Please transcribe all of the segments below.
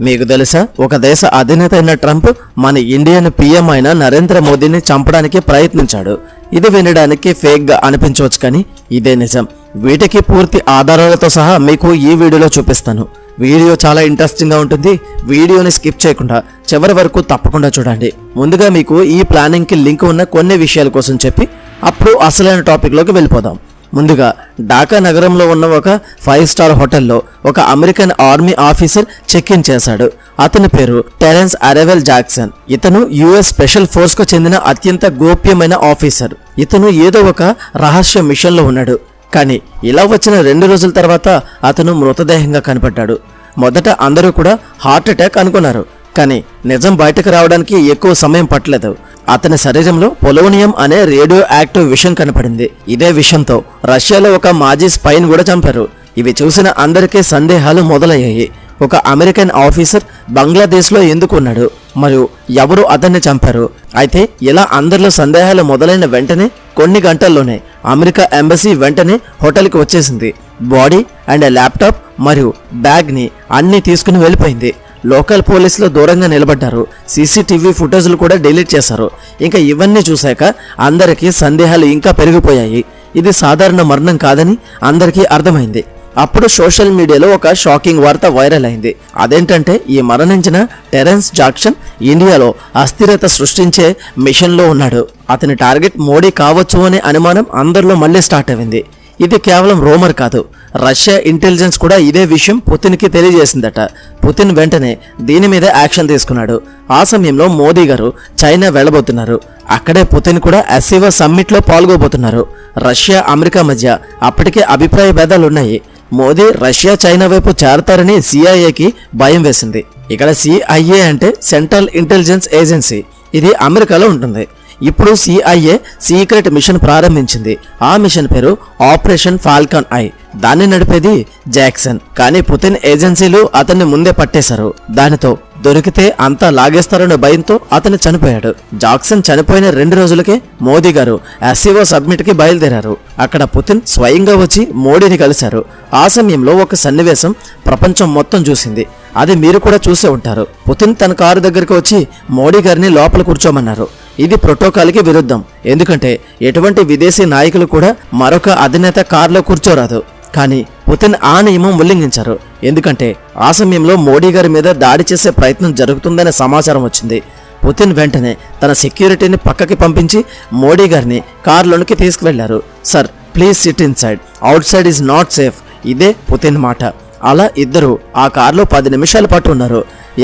మీకు తెలుసా, ఒక దేశ అధినేత అయిన ట్రంప్ మన ఇండియన్ పీఎం అయిన నరేంద్ర మోదీని చంపడానికి ప్రయత్నించాడు. ఇది వినడానికి ఫేక్ గా అనిపించవచ్చు, కానీ ఇదే నిజం. వీటికి పూర్తి ఆధారాలతో సహా మీకు ఈ వీడియోలో చూపిస్తాను. వీడియో చాలా ఇంట్రెస్టింగ్ గా ఉంటుంది. వీడియోని స్కిప్ చేయకుండా చివరి వరకు తప్పకుండా చూడండి. ముందుగా మీకు ఈ ప్లానింగ్ కి లింక్ ఉన్న కొన్ని విషయాల కోసం చెప్పి అప్పుడు అసలైన టాపిక్ లోకి వెళ్ళిపోదాం. ముందుగా ఢాకా నగరంలో ఉన్న ఒక 5 స్టార్ హోటల్లో ఒక American army officer check in చేశాడు. అతని పేరు టెరెన్స్ అరెవెల్ జాక్సన్. ఇతను యుఎస్ స్పెషల్ ఫోర్స్ కు చెందిన అత్యంత గోప్యమైన ఆఫీసర్. ఇతను ఏదో ఒక రహస్య మిషన్ లో ఉన్నాడు. కానీ ఇలా వచ్చిన 2 రోజుల తర్వాత అతను మృతదేహంగా కనపడ్డాడు. మొదట అందరూ కూడా హార్ట్ అటాక్ అనుకున్నారు, కానీ నిజం బయటకు రావడానికి ఎక్కువ సమయం పట్టలేదు. అతని శరీరంలో పొలోనియం అనే రేడియో యాక్టివ్ విషం కనపడింది. ఇదే విషంతో రష్యాలో ఒక మాజీ స్పైన్ కూడా చంపారు. ఇవి చూసిన అందరికీ సందేహాలు మొదలయ్యాయి. ఒక అమెరికన్ ఆఫీసర్ బంగ్లాదేశ్లో ఎందుకు ఉన్నాడు, మరియు ఎవరు అతన్ని చంపారు? అయితే ఇలా అందరిలో సందేహాలు మొదలైన వెంటనే కొన్ని గంటల్లోనే అమెరికా ఎంబసీ వెంటనే హోటల్కి వచ్చేసింది. బాడీ అండ్ ల్యాప్టాప్ మరియు బ్యాగ్ని అన్నీ తీసుకుని వెళ్ళిపోయింది. లోకల్ పోలీసులు దూరంగా నిలబడ్డారు. సీసీటీవీ ఫుటేజ్లు కూడా డిలీట్ చేశారు. ఇంకా ఇవన్నీ చూశాక అందరికీ సందేహాలు ఇంకా పెరిగిపోయాయి. ఇది సాధారణ మరణం కాదని అందరికీ అర్థమైంది. అప్పుడు సోషల్ మీడియాలో ఒక షాకింగ్ వార్త వైరల్ అయింది. అదేంటంటే, ఈ మరణించిన టెరెన్స్ జాక్సన్ ఇండియాలో అస్థిరత సృష్టించే మిషన్లో ఉన్నాడు. అతని టార్గెట్ మోడీ కావచ్చు అనే అనుమానం అందరిలో మళ్ళీ స్టార్ట్ అయింది. ఇది కేవలం రూమర్ కాదు, రష్యా ఇంటెలిజెన్స్ కూడా ఇదే విషయం పుతిన్కి తెలియజేసిందట. పుతిన్ వెంటనే దీని మీద యాక్షన్ తీసుకున్నాడు. ఆ సమయంలో మోదీ గారు చైనా వెళ్ళబోతున్నారు. అక్కడే పుతిన్ కూడా ఎస్సీఓ సమ్మిట్లో పాల్గొబోతున్నారు. రష్యా అమెరికా మధ్య అప్పటికే అభిప్రాయ భేదాలున్నాయి. మోదీ రష్యా చైనా వైపు చేరతారని సిఐఏకి భయం వేసింది. ఇక్కడ సిఐఏ అంటే సెంట్రల్ ఇంటెలిజెన్స్ ఏజెన్సీ. ఇది అమెరికాలో ఉంటుంది. ఇప్పుడు సిఐఏ సీక్రెట్ మిషన్ ప్రారంభించింది. ఆ మిషన్ పేరు ఆపరేషన్ ఫాల్కన్ ఐ. దాన్ని నడిపేది జాక్సన్. కానీ పుతిన్ ఏజెన్సీలు అతన్ని ముందే పట్టేశారు. దానితో దొరికితే అంతా లాగేస్తారనే భయంతో అతను చనిపోయాడు. జాక్సన్ చనిపోయిన 2 రోజులకే మోదీ గారు ఎస్సీఓ సబ్మిట్ కి బయలుదేరారు. అక్కడ పుతిన్ స్వయంగా వచ్చి మోడీని కలిశారు. ఆ సమయంలో ఒక సన్నివేశం ప్రపంచం మొత్తం చూసింది. అది మీరు కూడా చూసే ఉంటారు. పుతిన్ తన కారు దగ్గరికి వచ్చి మోడీ గారిని లోపల కూర్చోమన్నారు. ఇది ప్రోటోకాల్కి విరుద్ధం. ఎందుకంటే ఎటువంటి విదేశీ నాయకులు కూడా మరొక అధినేత కారులో కూర్చోరాదు. కానీ పుతిన్ ఆ నియమం ఉల్లంఘించారు. ఎందుకంటే ఆ సమయంలో మోడీ గారి మీద దాడి చేసే ప్రయత్నం జరుగుతుందనే సమాచారం వచ్చింది. పుతిన్ వెంటనే తన సెక్యూరిటీని పక్కకి పంపించి మోడీ గారిని కారులోనికి తీసుకువెళ్లారు. Sir, please SIT in side, out side is not safe. ఇదే పుతిన్ మాట. అలా ఇద్దరు ఆ కారులో 10 నిమిషాల పాటు ఉన్నారు.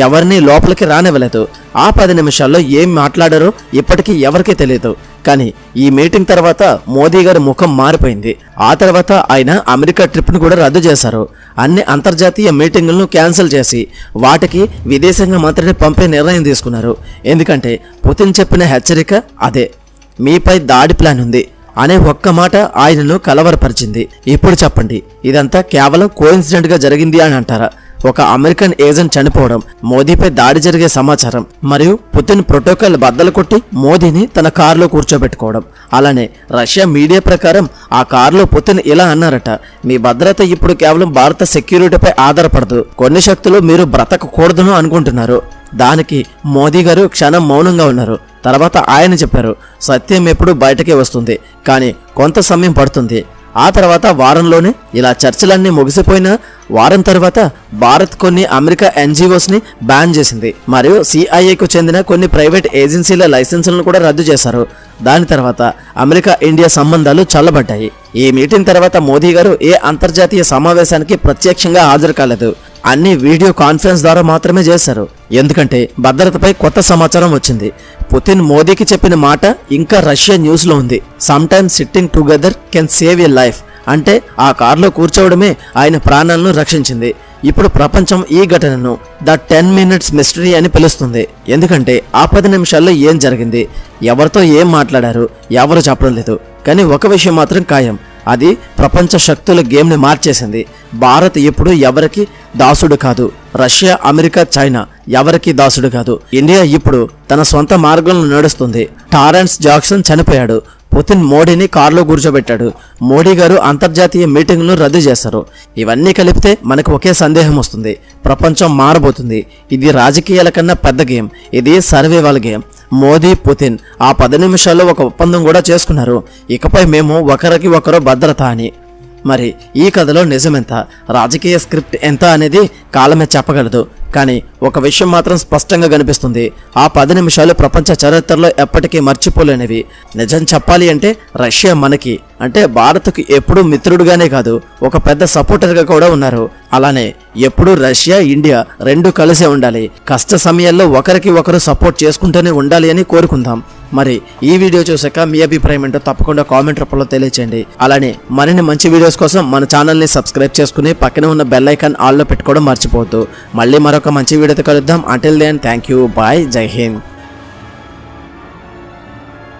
ఎవరిని లోపలికి రానివ్వలేదు. ఆ 10 నిమిషాల్లో ఏం మాట్లాడారో ఇప్పటికీ ఎవరికీ తెలియదు. కానీ ఈ మీటింగ్ తర్వాత మోదీ గారి ముఖం మారిపోయింది. ఆ తర్వాత ఆయన అమెరికా ట్రిప్ను కూడా రద్దు చేశారు. అన్ని అంతర్జాతీయ మీటింగులను క్యాన్సిల్ చేసి వాటికి విదేశాంగ మంత్రిని పంపే నిర్ణయం తీసుకున్నారు. ఎందుకంటే పుతిన్ చెప్పిన హెచ్చరిక అదే, మీపై దాడి ప్లాన్ ఉంది అనే ఒక్క మాట ఆయనను కలవరపరిచింది. ఇప్పుడు చెప్పండి, ఇదంతా కేవలం కోఇన్సిడెంట్ గా జరిగింది అని అంటారా? ఒక అమెరికన్ ఏజెంట్ చనిపోవడం, మోదీపై దాడి జరిగే సమాచారం, మరియు పుతిన్ ప్రోటోకాల్ బద్దలు కొట్టి మోదీని తన కారులో కూర్చోబెట్టుకోవడం. అలానే రష్యా మీడియా ప్రకారం ఆ కారులో పుతిన్ ఇలా అన్నారట, మీ భద్రత ఇప్పుడు కేవలం భారత సెక్యూరిటీపై ఆధారపడదు. కొన్ని శక్తులు మీరు బ్రతకకూడదును అనుకుంటున్నారు. దానికి మోదీ గారు క్షణం మౌనంగా ఉన్నారు. తర్వాత ఆయన చెప్పారు, సత్యం ఎప్పుడు బయటకే వస్తుంది, కానీ కొంత సమయం పడుతుంది. ఆ తర్వాత వారంలోనే ఇలా చర్చలన్నీ ముగిసిపోయిన వారం తర్వాత భారత్ కొన్ని అమెరికా ఎన్జిఓస్ ని బ్యాన్ చేసింది. మరియు సిఐఏకు చెందిన కొన్ని ప్రైవేట్ ఏజెన్సీల లైసెన్సులను కూడా రద్దు చేశారు. దాని తర్వాత అమెరికా ఇండియా సంబంధాలు చల్లబడ్డాయి. ఈ మీటింగ్ తర్వాత మోదీ గారు ఏ అంతర్జాతీయ సమావేశానికి ప్రత్యక్షంగా హాజరు కాలేదు. అన్ని వీడియో కాన్ఫరెన్స్ ద్వారా మాత్రమే చేశారు. ఎందుకంటే భద్రతపై కొత్త సమాచారం వచ్చింది. పుతిన్ మోదీకి చెప్పిన మాట ఇంకా రష్యా న్యూస్ లో ఉంది. Some times sitting together can save a life. అంటే ఆ కారులో కూర్చోవడమే ఆయన ప్రాణాలను రక్షించింది. ఇప్పుడు ప్రపంచం ఈ ఘటనను ద 10 మినిట్స్ మిస్టరీ అని పిలుస్తుంది. ఎందుకంటే ఆ 10 నిమిషాల్లో ఏం జరిగింది, ఎవరితో ఏం మాట్లాడారు, ఎవరు చెప్పడం లేదు. కానీ ఒక విషయం మాత్రం ఖాయం, అది ప్రపంచ శక్తుల గేమ్ని మార్చేసింది. భారత్ ఇప్పుడు ఎవరికి దాసుడు కాదు. రష్యా, అమెరికా, చైనా ఎవరికి దాసుడు కాదు. ఇండియా ఇప్పుడు తన సొంత మార్గంలో నడుస్తుంది. టెరెన్స్ జాక్సన్ చనిపోయాడు. పుతిన్ మోడీని కారులో కూర్చోబెట్టాడు. మోడీ గారు అంతర్జాతీయ మీటింగ్లను రద్దు చేశారు. ఇవన్నీ కలిపితే మనకు ఒకే సందేహం వస్తుంది, ప్రపంచం మారబోతుంది. ఇది రాజకీయాల కన్నా పెద్ద గేమ్, ఇది సర్వైవల్ గేమ్. మోదీ పుతిన్ ఆ 10 నిమిషాల్లో ఒక ఒప్పందం కూడా చేసుకున్నారు. ఇకపై మేము ఒకరికి ఒకరు భద్రత అని. మరి ఈ కథలో నిజమెంత, రాజకీయ స్క్రిప్ట్ ఎంత అనేది కాలమే చెప్పగలదు. కానీ ఒక విషయం మాత్రం స్పష్టంగా కనిపిస్తుంది, ఆ 10 నిమిషాలు ప్రపంచ చరిత్రలో ఎప్పటికీ మర్చిపోలేనివి. నిజం చెప్పాలి అంటే రష్యా మనకి, అంటే భారత్కు ఎప్పుడూ మిత్రుడుగానే కాదు, ఒక పెద్ద సపోర్టర్గా కూడా ఉన్నారు. అలానే ఎప్పుడూ రష్యా ఇండియా రెండు కలిసే ఉండాలి. కష్ట సమయాల్లో ఒకరికి ఒకరు సపోర్ట్ చేసుకుంటూనే ఉండాలి అని కోరుకుందాం. మరి ఈ వీడియో చూసాక మీ అభిప్రాయం ఏంటో తప్పకుండా కామెంట్ రూపంలో తెలియచేయండి. అలానే మరిన్ని మంచి వీడియోస్ కోసం మన ఛానల్ని సబ్స్క్రైబ్ చేసుకుని పక్కనే ఉన్న బెల్ ఐకాన్ ఆల్లో పెట్టుకోవడం మర్చిపోవద్దు. మళ్ళీ మరొక మంచి వీడియోతో కలుద్దాం. Until then thank you, bye, Jai Hind.